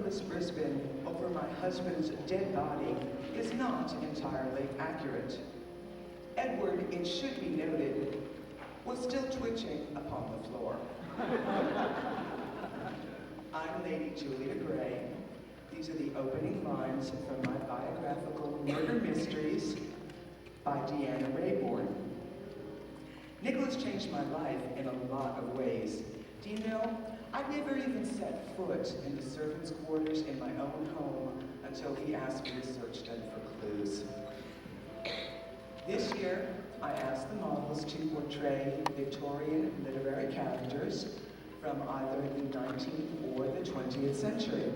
Nicholas Brisbane over my husband's dead body is not entirely accurate. Edward, it should be noted, was still twitching upon the floor. I'm Lady Julia Gray. These are the opening lines from my biographical Murder Mysteries by Deanna Rayborn. Nicholas changed my life in a lot of ways. Do you know, I never even set foot in the servants' quarters in my own home until he asked me to search them for clues. This year, I asked the models to portray Victorian literary characters from either the 19th or the 20th century.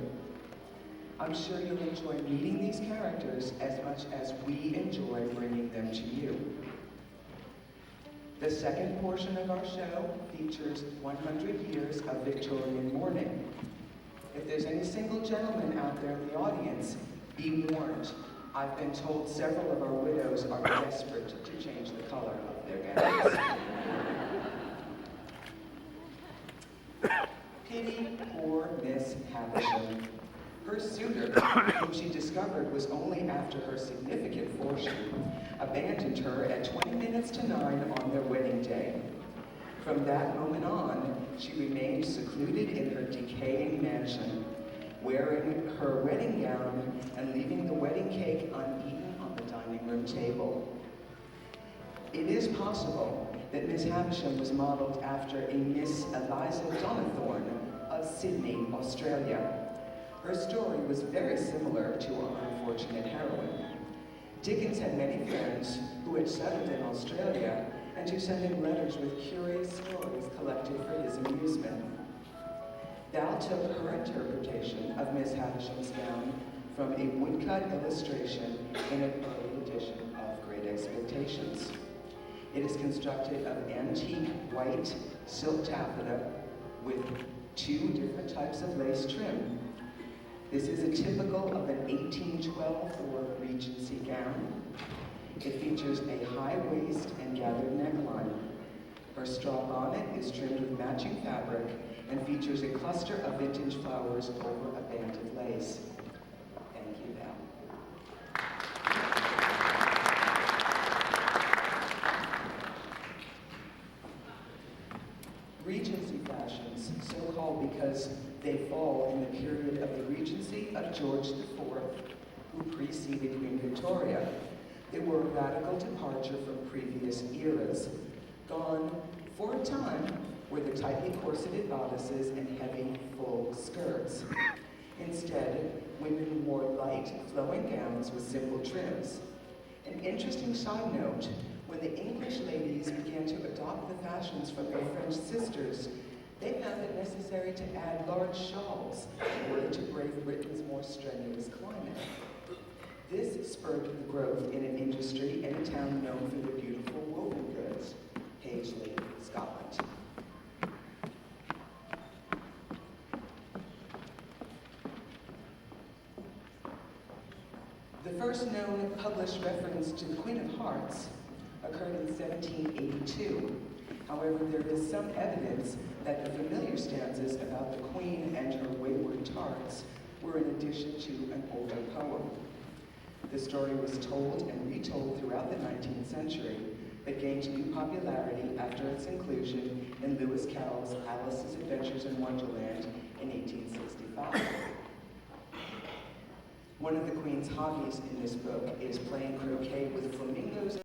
I'm sure you'll enjoy meeting these characters as much as we enjoy bringing them to you. The second portion of our show features 100 years of Victorian mourning. If there's any single gentleman out there in the audience, be warned. I've been told several of our widows are desperate to change the color of their gowns. Pity poor Miss Havisham. Her suitor, whom she discovered was only after her significant fortune, abandoned her at 20 minutes to 9 on their wedding day. From that moment on, she remained secluded in her decaying mansion, wearing her wedding gown and leaving the wedding cake uneaten on the dining room table. It is possible that Miss Havisham was modeled after a Miss Eliza Donnithorne of Sydney, Australia. Her story was very similar to our unfortunate heroine. Dickens had many friends who had settled in Australia and who sent him letters with curious stories collected for his amusement. Thal took her interpretation of Miss Havisham's gown from a woodcut illustration in an early edition of Great Expectations. It is constructed of antique white silk taffeta with 2 different types of lace trim. This is a typical of an 1812 or Regency gown. It features a high waist and gathered neckline. Her straw bonnet is trimmed with matching fabric and features a cluster of vintage flowers over a band of lace. Thank you, Val. Regency fashions, so called because they fall in the period of the Regency of George IV, who preceded Queen Victoria. They were a radical departure from previous eras. Gone, for a time, were the tightly corseted bodices and heavy, full skirts. Instead, women wore light, flowing gowns with simple trims. An interesting side note, when the English ladies began to adopt the fashions from their French sisters, they found it necessary to add large shawls in order to brave Britain's more strenuous climate. This spurred the growth in an industry in a town known for their beautiful woven goods, Paisley, Scotland. The first known published reference to the Queen of Hearts occurred in 1782. However, there is some evidence that the familiar stanzas about the Queen and her wayward tarts were in addition to an older poem. The story was told and retold throughout the 19th century, but gained new popularity after its inclusion in Lewis Carroll's Alice's Adventures in Wonderland in 1865. One of the Queen's hobbies in this book is playing croquet with flamingos